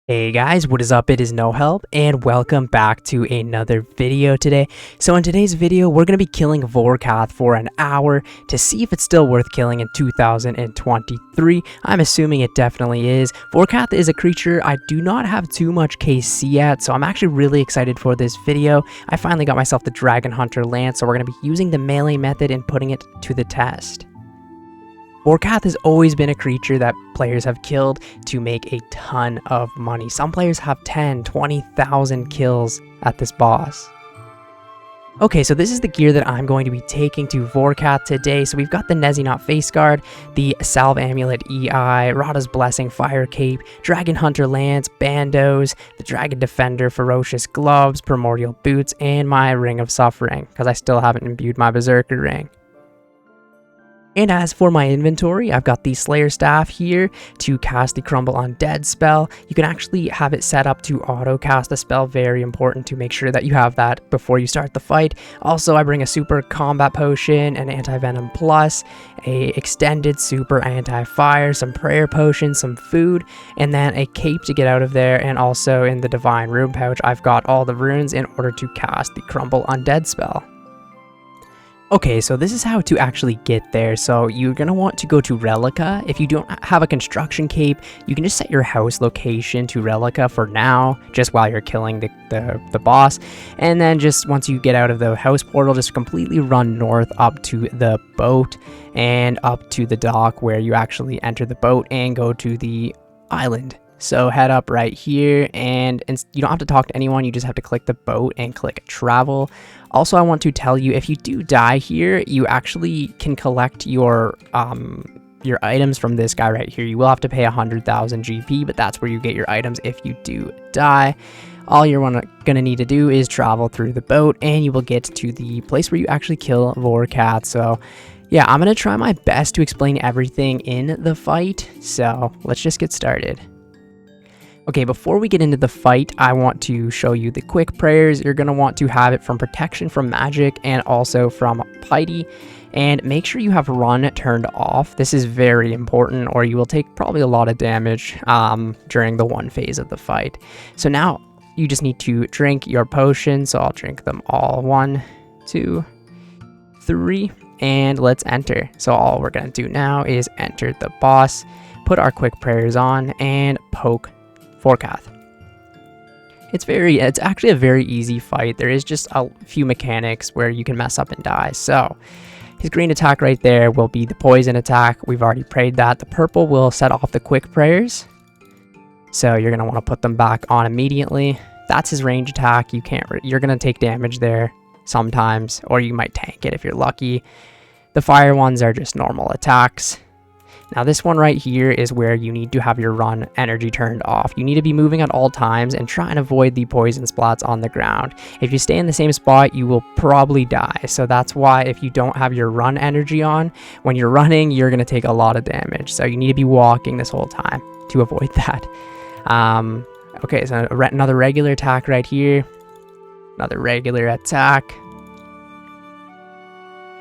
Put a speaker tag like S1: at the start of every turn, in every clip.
S1: Hey guys, what is up? It is No Help and welcome back to another video today. So in today's video, we're going to be killing Vorkath for an hour to see if it's still worth killing in 2023. I'm assuming it definitely is. Vorkath is a creature I do not have too much KC yet, so I'm actually really excited for this video. I finally got myself the Dragon Hunter Lance, so we're going to be using the melee method and putting it to the test. Vorkath has always been a creature that players have killed to make a ton of money. Some players have 10, 20,000 kills at this boss. Okay, so this is the gear that I'm going to be taking to Vorkath today. So we've got the Nezinot Face Guard, the Salve Amulet EI, Rada's Blessing Fire Cape, Dragon Hunter Lance, Bandos, the Dragon Defender Ferocious Gloves, Primordial Boots, and my Ring of Suffering, because I still haven't imbued my Berserker Ring. And as for my inventory, I've got the Slayer Staff here to cast the Crumble Undead spell. You can actually have it set up to auto cast a spell, very important to make sure that you have that before you start the fight. Also, I bring a super combat potion, an anti-venom plus, a extended super anti-fire, some prayer potions, some food, and then a cape to get out of there. And also in the Divine Rune pouch, I've got all the runes in order to cast the Crumble Undead spell. Okay, so this is how to actually get there. So you're going to want to go to Relica. If you don't have a construction cape, you can just set your house location to Relica for now, just while you're killing the boss. And then just once you get out of the house portal, just completely run north up to the boat and up to the dock where you actually enter the boat and go to the island. So head up right here, and you don't have to talk to anyone, you just have to click the boat and click travel. Also, I want to tell you, if you do die here, you actually can collect your items from this guy right here. You will have to pay 100,000 GP, but that's where you get your items if you do die. All you're gonna need to do is travel through the boat, and you will get to the place where you actually kill Vorkath. So yeah, I'm gonna try my best to explain everything in the fight, so let's just get started. Okay, before we get into the fight, I want to show you the quick prayers. You're going to want to have it from protection from magic and also from piety. And make sure you have run turned off. This is very important, or you will take probably a lot of damage during the one phase of the fight. So now you just need to drink your potion. So I'll drink them all. 1, 2, 3, and let's enter. So all we're going to do now is enter the boss, put our quick prayers on, and poke Vorkath. It's actually a very easy fight. There is just a few mechanics where you can mess up and die. So his green attack right there will be the poison attack. We've already prayed that. The purple will set off the quick prayers. So you're gonna want to put them back on immediately. That's his range attack. You're gonna take damage there sometimes, or you might tank it if you're lucky. The fire ones are just normal attacks. Now this one right here is where you need to have your run energy turned off. You need to be moving at all times and try and avoid the poison splats on the ground. If you stay in the same spot, you will probably die. So that's why if you don't have your run energy on, when you're running, you're going to take a lot of damage. So you need to be walking this whole time to avoid that. Okay, so another regular attack right here. Another regular attack.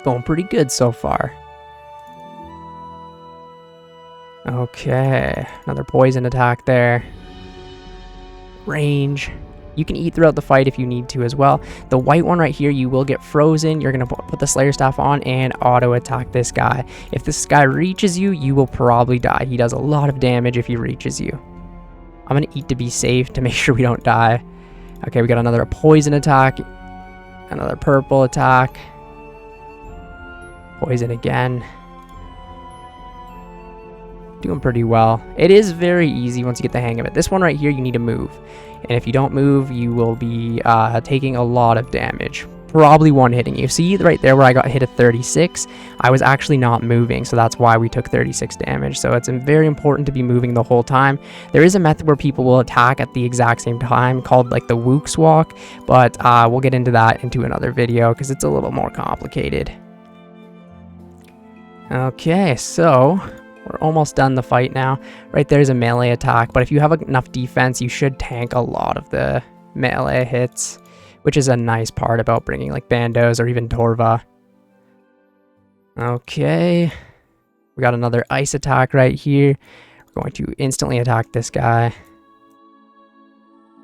S1: Going pretty good so far. Okay, another poison attack there. Range. You can eat throughout the fight if you need to as well. The white one right here, you will get frozen. You're going to put the Slayer Staff on and auto attack this guy. If this guy reaches you, you will probably die. He does a lot of damage if he reaches you. I'm going to eat to be safe to make sure we don't die. Okay, we got another poison attack. Another purple attack. Poison again. Doing pretty well. It is very easy once you get the hang of it. This one right here, you need to move. And if you don't move, you will be taking a lot of damage. Probably one-hitting you. See right there where I got hit at 36? I was actually not moving, so that's why we took 36 damage. So it's very important to be moving the whole time. There is a method where people will attack at the exact same time called like the Wook's Walk, but we'll get into that into another video because it's a little more complicated. Okay, so we're almost done the fight now. Right there's a melee attack, but if you have enough defense, you should tank a lot of the melee hits, which is a nice part about bringing like Bandos or even Torva. Okay, we got another ice attack right here. We're going to instantly attack this guy.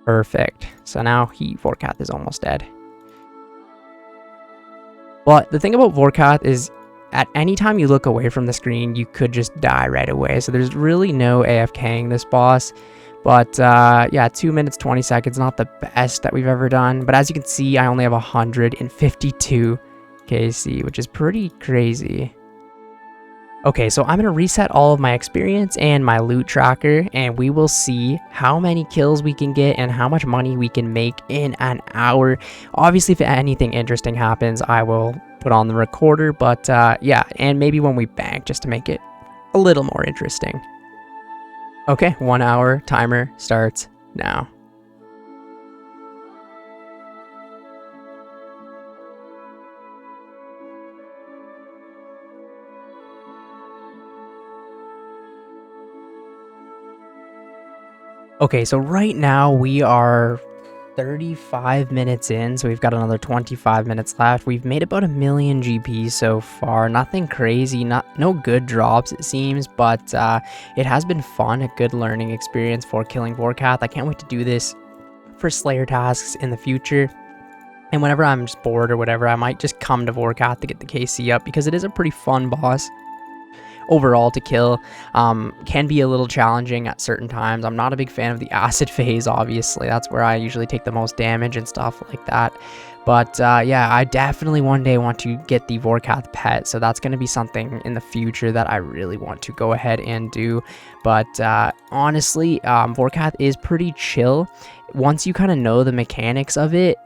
S1: Perfect. So now Vorkath is almost dead. But the thing about Vorkath is at any time you look away from the screen, you could just die right away. So there's really no AFKing this boss. But yeah, 2 minutes, 20 seconds, not the best that we've ever done. But as you can see, I only have 152 KC, which is pretty crazy. Okay, so I'm going to reset all of my experience and my loot tracker, and we will see how many kills we can get and how much money we can make in an hour. Obviously, if anything interesting happens, I will put on the recorder, but yeah, and maybe when we bank, just to make it a little more interesting. Okay, 1 hour timer starts now. Okay, so right now we are 35 minutes in, so we've got another 25 minutes left. We've made about 1 million GP so far. Nothing crazy, no good drops it seems, but it has been fun, a good learning experience for killing Vorkath. I can't wait to do this for Slayer tasks in the future. And whenever I'm just bored or whatever, I might just come to Vorkath to get the KC up, because it is a pretty fun boss overall to kill. Can be a little challenging at certain times. I'm not a big fan of the acid phase, obviously. That's where I usually take the most damage and stuff like that. But yeah, I definitely one day want to get the Vorkath pet, so that's going to be something in the future that I really want to go ahead and do. But honestly, Vorkath is pretty chill. Once you kind of know the mechanics of it,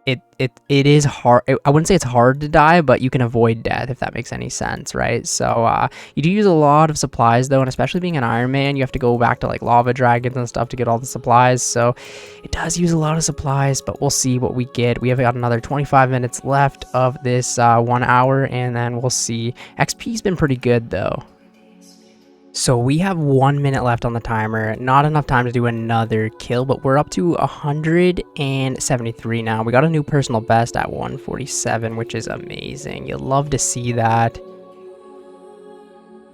S1: it is hard. I wouldn't say it's hard to die, but you can avoid death, if that makes any sense, right? So you do use a lot of supplies though, and especially being an Iron Man, you have to go back to like lava dragons and stuff to get all the supplies. So it does use a lot of supplies, but we'll see what we get. We have got another 25 minutes left of this 1 hour, and then we'll see. XP's been pretty good though. So we have 1 minute left on the timer. Not enough time to do another kill, but we're up to 173 now. We got a new personal best at 147, which is amazing. You'll love to see that.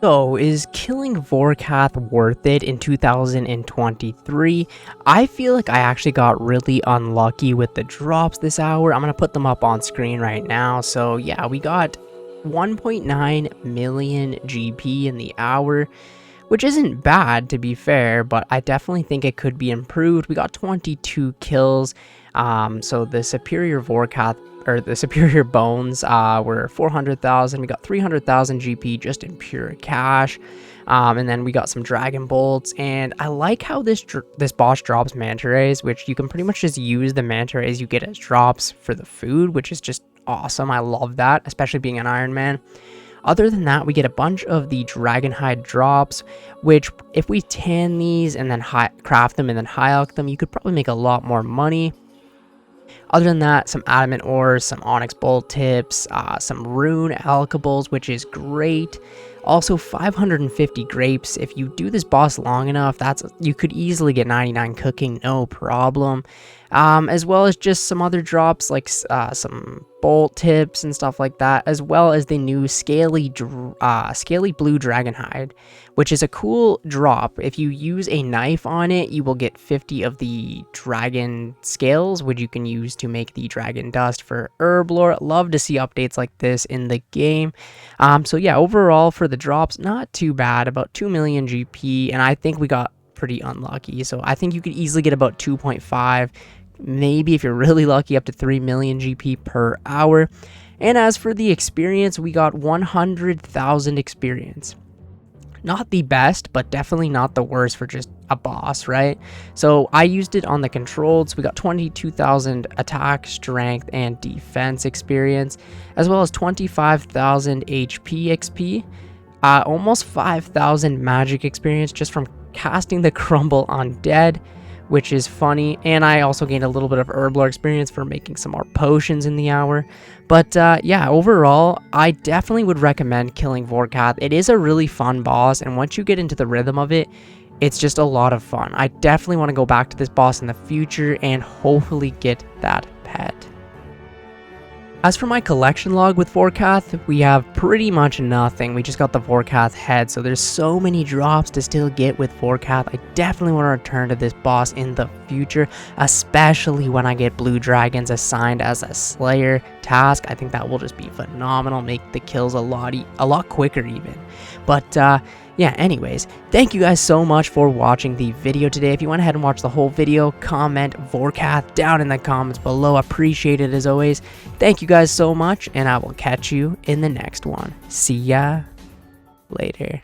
S1: So, is killing Vorkath worth it in 2023? I feel like I actually got really unlucky with the drops this hour. I'm going to put them up on screen right now. So yeah, we got 1.9 million GP in the hour, which isn't bad to be fair, but I definitely think it could be improved. We got 22 kills, so the superior Vorkath, or the superior bones, were 400,000. We got 300,000 GP just in pure cash, and then we got some dragon bolts. And I like how this boss drops manta rays, which you can pretty much just use the manta rays you get as drops for the food, which is just awesome. I love that, especially being an Iron Man. Other than that, we get a bunch of the dragon hide drops, which if we tan these and then craft them and then high alch them, you could probably make a lot more money. Other than that, some adamant ores, some onyx bolt tips, some rune alchables, which is great. Also 550 grapes. If you do this boss long enough, you could easily get 99 cooking, no problem. As well as just some other drops like some bolt tips and stuff like that, as well as the new scaly blue dragon hide, which is a cool drop. If you use a knife on it, you will get 50 of the dragon scales, which you can use to make the dragon dust for herb lore. Love to see updates like this in the game. So yeah, overall for the drops, not too bad, about 2 million GP, and I think we got pretty unlucky. So I think you could easily get about 2.5, maybe if you're really lucky, up to 3 million GP per hour. And as for the experience, we got 100,000 experience. Not the best, but definitely not the worst for just a boss, right? So I used it on the controlled, so we got 22,000 attack, strength, and defense experience, as well as 25,000 HP XP, almost 5,000 magic experience just from casting the crumble on dead, which is funny. And I also gained a little bit of herb lore experience for making some more potions in the hour. But yeah, overall, I definitely would recommend killing Vorkath. It is a really fun boss, and once you get into the rhythm of it, it's just a lot of fun. I definitely want to go back to this boss in the future and hopefully get that pet. As for my collection log with Vorkath, we have pretty much nothing. We just got the Vorkath head, so there's so many drops to still get with Vorkath. I definitely want to return to this boss in the future, especially when I get blue dragons assigned as a slayer task. I think that will just be phenomenal, make the kills a lot quicker even. But yeah, anyways, thank you guys so much for watching the video today. If you went ahead and watched the whole video, comment Vorkath down in the comments below. Appreciate it as always. Thank you guys so much, and I will catch you in the next one. See ya later.